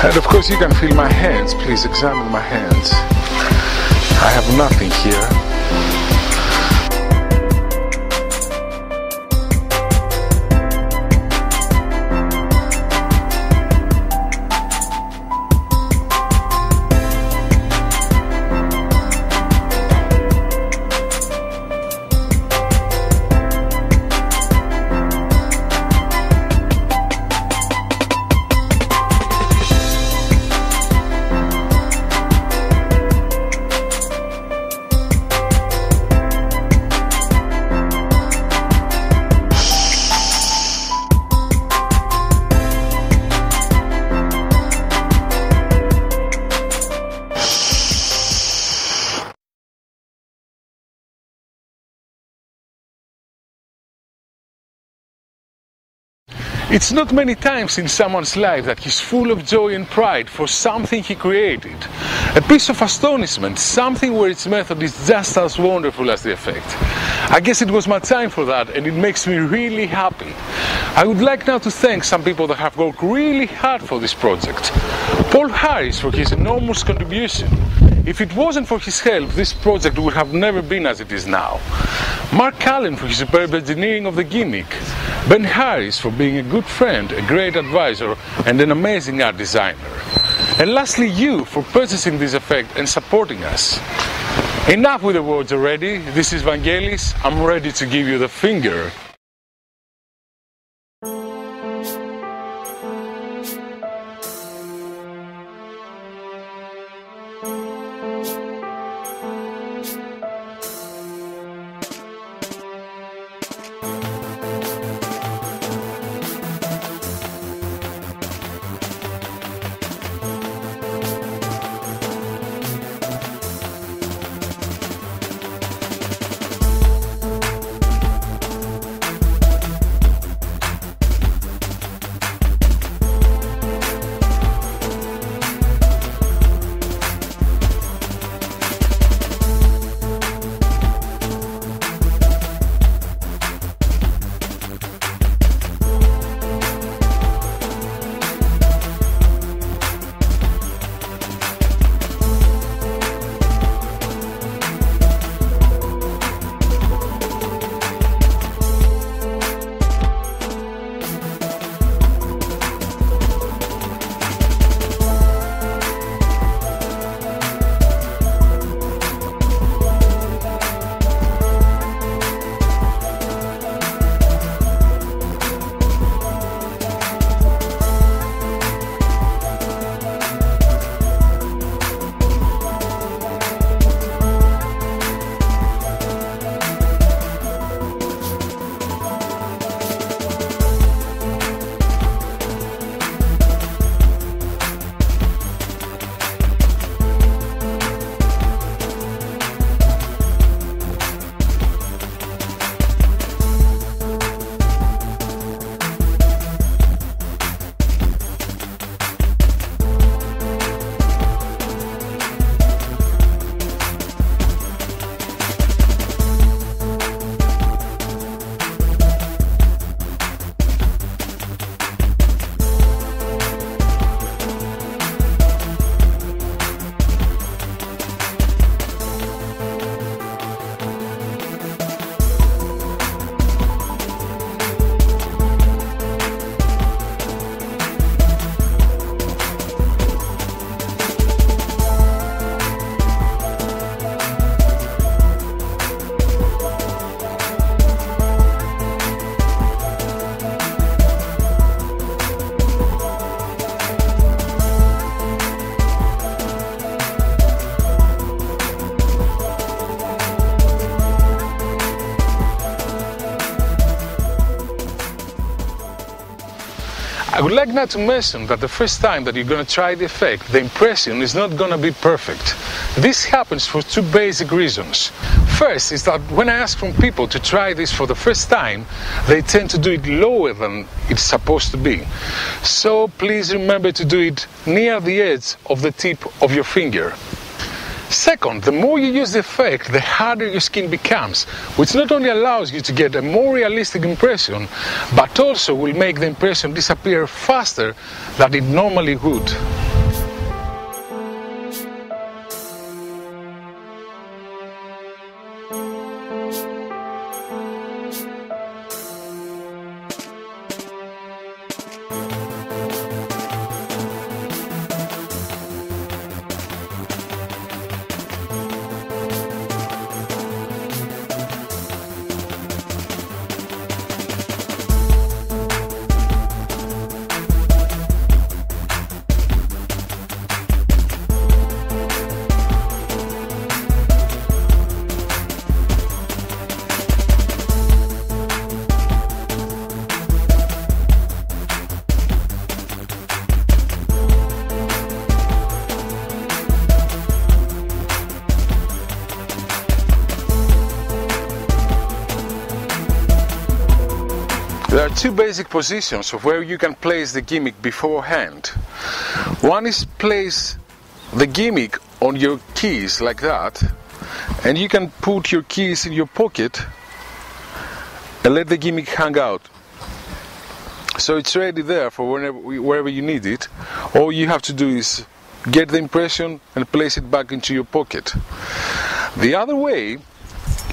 And of course you can feel my hands. Please examine my hands. I have nothing here. It's not many times in someone's life that he's full of joy and pride for something he created. A piece of astonishment, something where its method is just as wonderful as the effect. I guess it was my time for that, and it makes me really happy. I would like now to thank some people that have worked really hard for this project. Paul Harris for his enormous contribution. If it wasn't for his help, this project would have never been as it is now. Mark Allen for his superb engineering of the gimmick. Ben Harris for being a good friend, a great advisor, and an amazing art designer. And lastly, you for purchasing this effect and supporting us. Enough with the words already. This is Vangelis. I'm ready to give you the finger. I would like now to mention that the first time that you're going to try the effect, the impression is not going to be perfect. This happens for two basic reasons. First is that when I ask from people to try this for the first time, they tend to do it lower than it's supposed to be. So please remember to do it near the edge of the tip of your finger. Second, the more you use the effect, the harder your skin becomes, which not only allows you to get a more realistic impression, but also will make the impression disappear faster than it normally would. two basic positions of where you can place the gimmick beforehand. One is place the gimmick on your keys like that, and you can put your keys in your pocket and let the gimmick hang out. So it's ready there for wherever you need it. All you have to do is get the impression and place it back into your pocket. The other way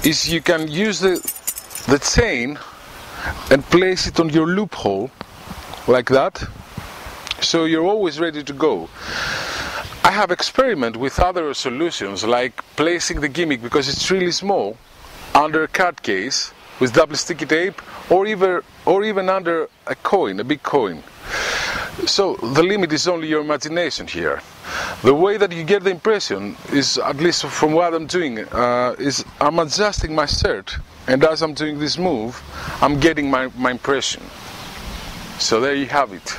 is you can use the chain and place it on your loophole like that, so you're always ready to go. I have experimented with other solutions, like placing the gimmick, because it's really small, under a card case with double sticky tape, or even under a coin, a big coin. So the limit is only your imagination here. The way that you get the impression is, at least from what I'm doing, is I'm adjusting my shirt, and as I'm doing this move, I'm getting my impression. So there you have it.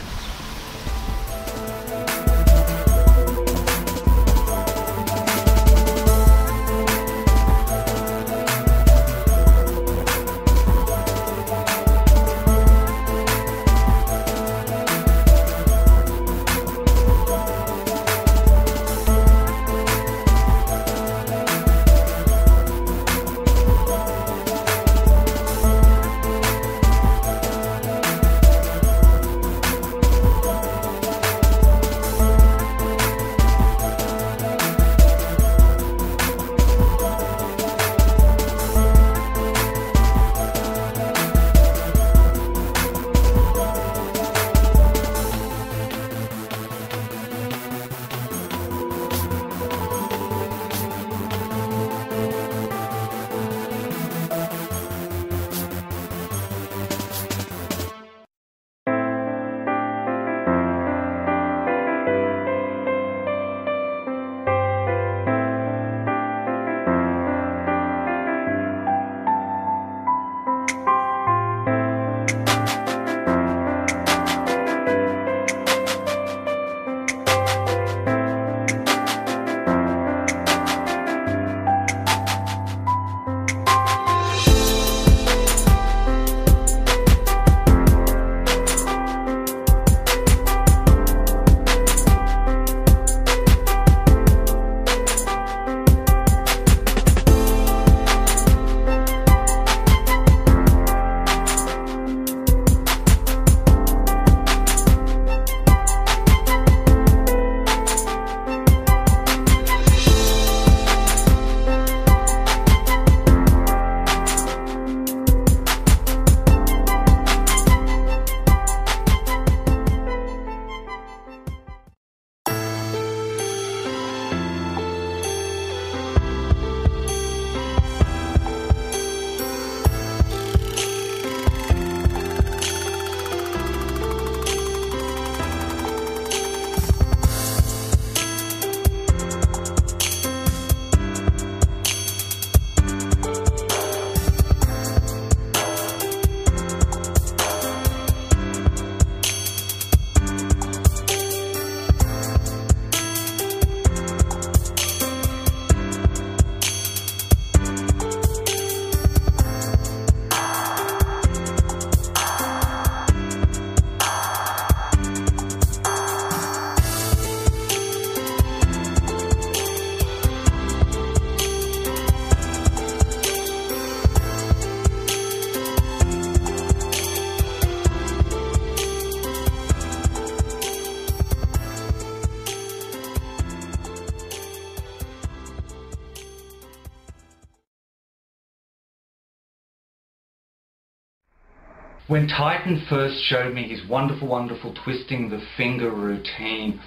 When Titan first showed me his wonderful, wonderful twisting the finger routine,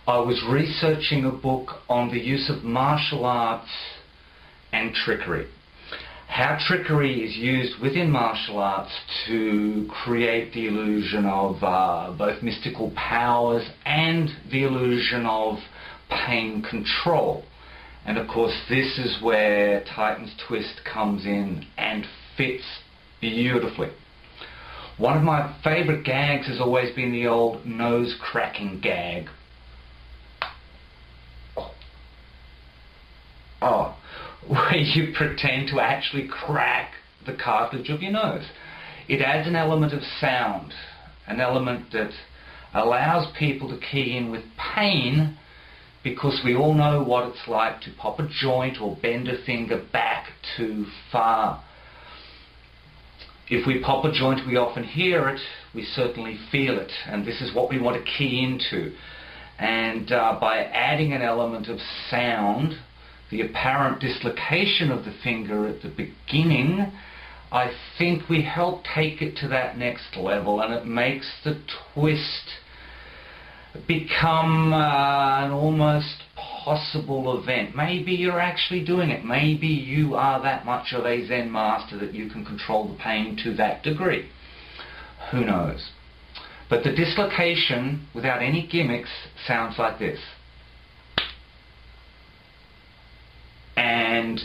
I was researching a book on the use of martial arts and trickery. How trickery is used within martial arts to create the illusion of both mystical powers and the illusion of pain control. And of course this is where Titan's twist comes in and fits beautifully. One of my favourite gags has always been the old nose cracking gag. Where you pretend to actually crack the cartilage of your nose. it adds an element of sound, an element that allows people to key in with pain, because we all know what it's like to pop a joint or bend a finger back too far. If we pop a joint, we often hear it, we certainly feel it, and this is what we want to key into. And by adding an element of sound, the apparent dislocation of the finger at the beginning, I think we help take it to that next level, and it makes the twist become an almost possible event. Maybe you're actually doing it. Maybe you are that much of a Zen master that you can control the pain to that degree. Who knows? But the dislocation, without any gimmicks, sounds like this. And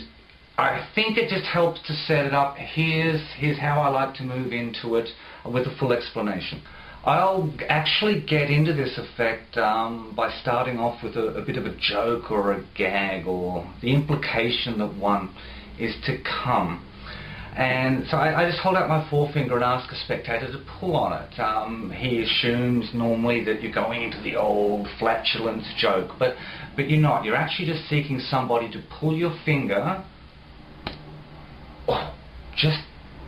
I think it just helps to set it up. Here's how I like to move into it with a full explanation. I'll actually get into this effect by starting off with a bit of a joke or a gag, or the implication that one is to come. And so I just hold out my forefinger and ask a spectator to pull on it. He assumes normally that you're going into the old flatulence joke, but you're not. You're actually just seeking somebody to pull your finger just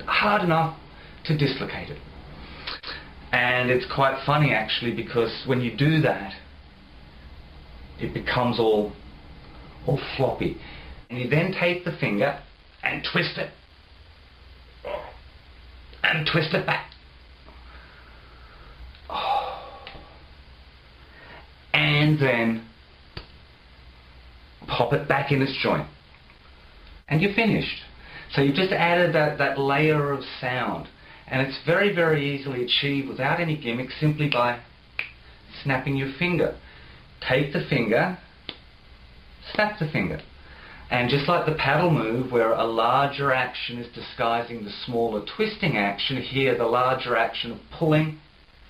hard enough to dislocate it. And it's quite funny actually, because when you do that, it becomes all floppy. And you then take the finger and twist it. And twist it back. And then pop it back in its joint. And you're finished. So you've just added that layer of sound. And it's very, very easily achieved without any gimmicks, simply by snapping your finger. Take the finger, snap the finger. And just like the paddle move, where a larger action is disguising the smaller twisting action, here the larger action of pulling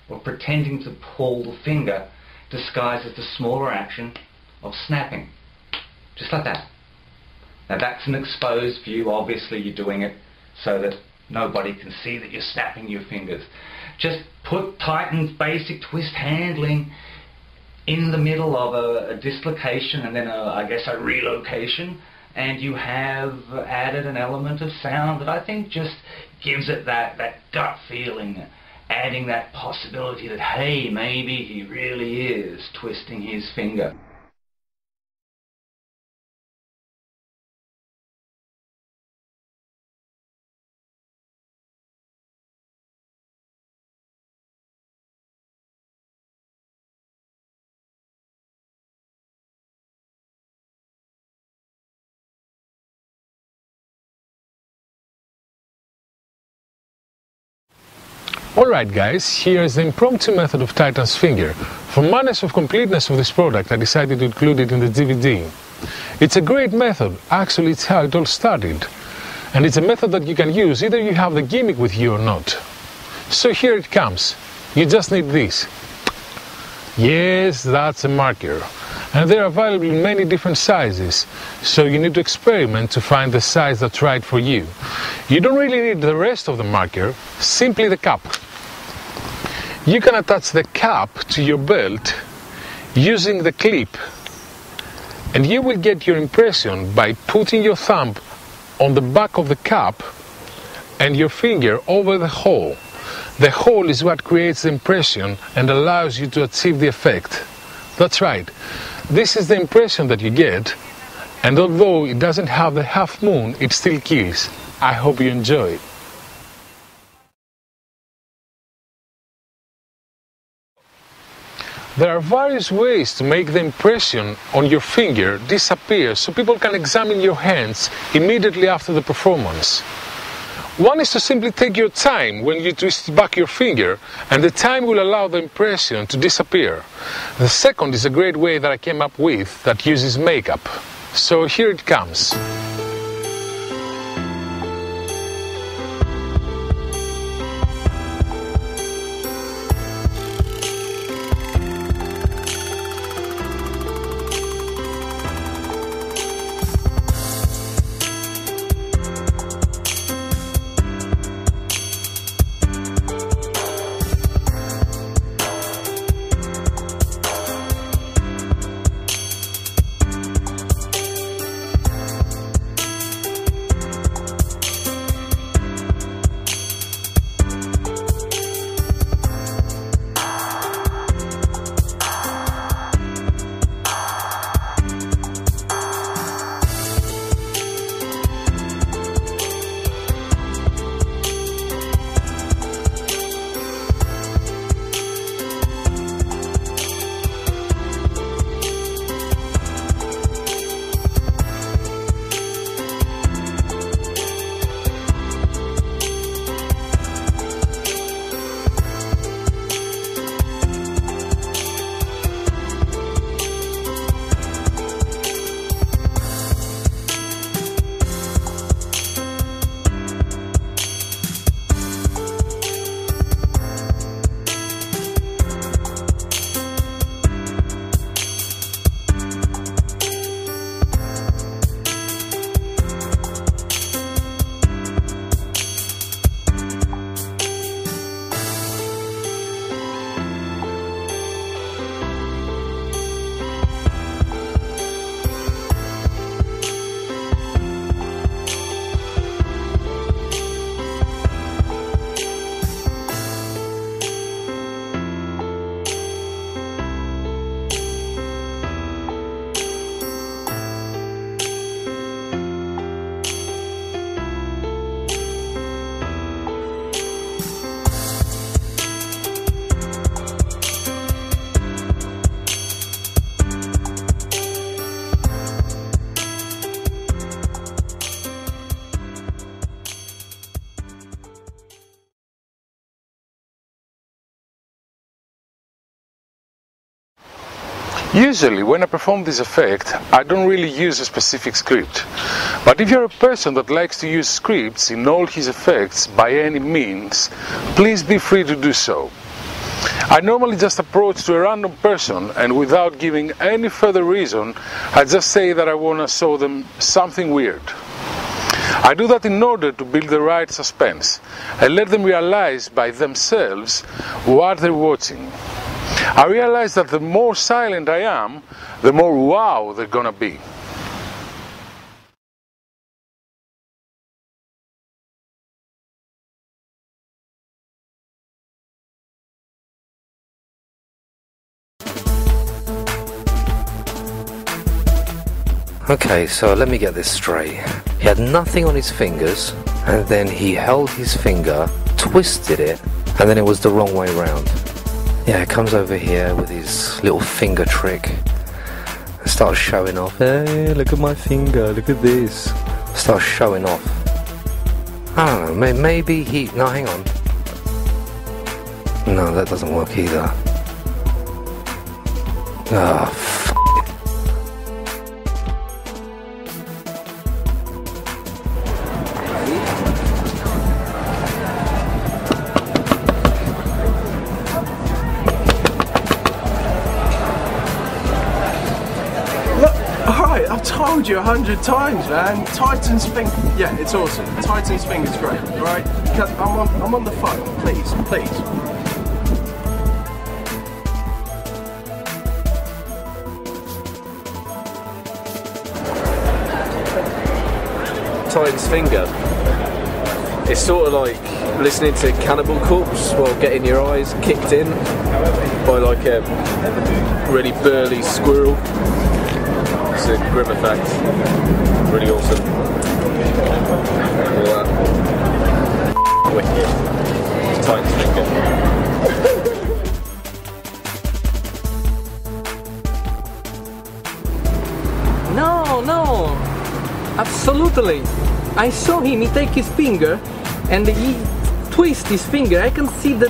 or pretending to pull the finger disguises the smaller action of snapping. Just like that. Now that's an exposed view. Obviously you're doing it so that nobody can see that you're snapping your fingers. Just put Titan's basic twist handling in the middle of a dislocation and then I guess a relocation, and you have added an element of sound that I think just gives it that gut feeling, adding that possibility that, hey, maybe he really is twisting his finger. Alright guys, here is the impromptu method of Titan's finger. For manners of completeness of this product, I decided to include it in the DVD. It's a great method, actually it's how it all started. And it's a method that you can use either you have the gimmick with you or not. So here it comes. You just need this. Yes, that's a marker. And they're available in many different sizes, so you need to experiment to find the size that's right for you. You don't really need the rest of the marker, simply the cap. You can attach the cap to your belt using the clip, and you will get your impression by putting your thumb on the back of the cap and your finger over the hole. The hole is what creates the impression and allows you to achieve the effect. That's right. This is the impression that you get, and although it doesn't have the half moon, it still kills. I hope you enjoy it. There are various ways to make the impression on your finger disappear so people can examine your hands immediately after the performance. One is to simply take your time when you twist back your finger, and the time will allow the impression to disappear. The second is a great way that I came up with that uses makeup. So here it comes. Usually, when I perform this effect, I don't really use a specific script. But if you're a person that likes to use scripts in all his effects by any means, please be free to do so. I normally just approach to a random person and without giving any further reason, I just say that I want to show them something weird. I do that in order to build the right suspense and let them realize by themselves what they're watching. I realize that the more silent I am, the more wow they're gonna be. Okay, so let me get this straight. He had nothing on his fingers, and then he held his finger, twisted it, and then it was the wrong way round. Yeah, comes over here with his little finger trick and starts showing off. Hey, look at my finger, look at this. Starts showing off. I don't know, maybe he... No, hang on. No, that doesn't work either. Ah, f***. I've told you 100 times, man. Titan's finger. Yeah, it's awesome. Titan's finger's great. All right, I'm on the phone. Please, please. Titan's finger. It's sort of like listening to Cannibal Corpse while getting your eyes kicked in by like a really burly squirrel. It's a grim effect. Really awesome. All that. Wicked. Titan's finger. No, absolutely. I saw him, he take his finger and he twist his finger. I can see the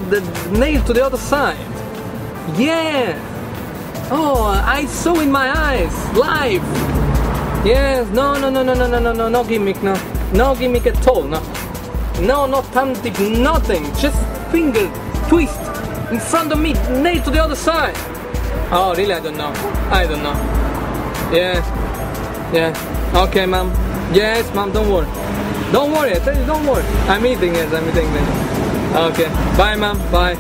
nail to the other side. Yeah. Oh, I saw in my eyes, live. Yes, no gimmick, no gimmick at all, no, not pantic, nothing, just finger twist in front of me, nail to the other side. Oh, really? I don't know. Yeah, okay, ma'am. Yes, ma'am, don't worry, I tell you, don't worry. I'm eating then. Okay, bye, ma'am, bye.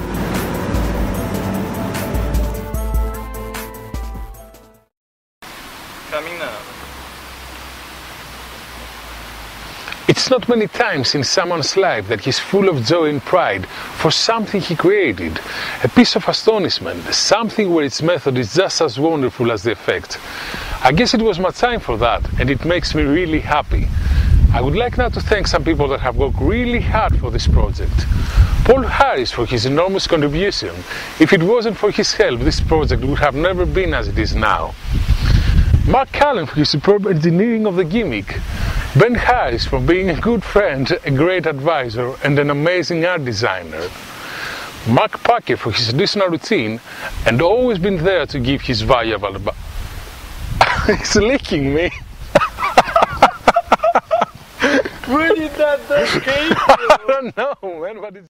It's not many times in someone's life that he's full of joy and pride for something he created, a piece of astonishment, something where its method is just as wonderful as the effect. I guess it was my time for that, and it makes me really happy. I would like now to thank some people that have worked really hard for this project. Paul Harris for his enormous contribution. If it wasn't for his help, this project would have never been as it is now. Mark Callen for his superb engineering of the gimmick. Ben Harris for being a good friend, a great advisor, and an amazing art designer. Mark Packer for his additional routine, and always been there to give his valuable advice. He's licking me. Where did that came from? I don't know, man, but it's...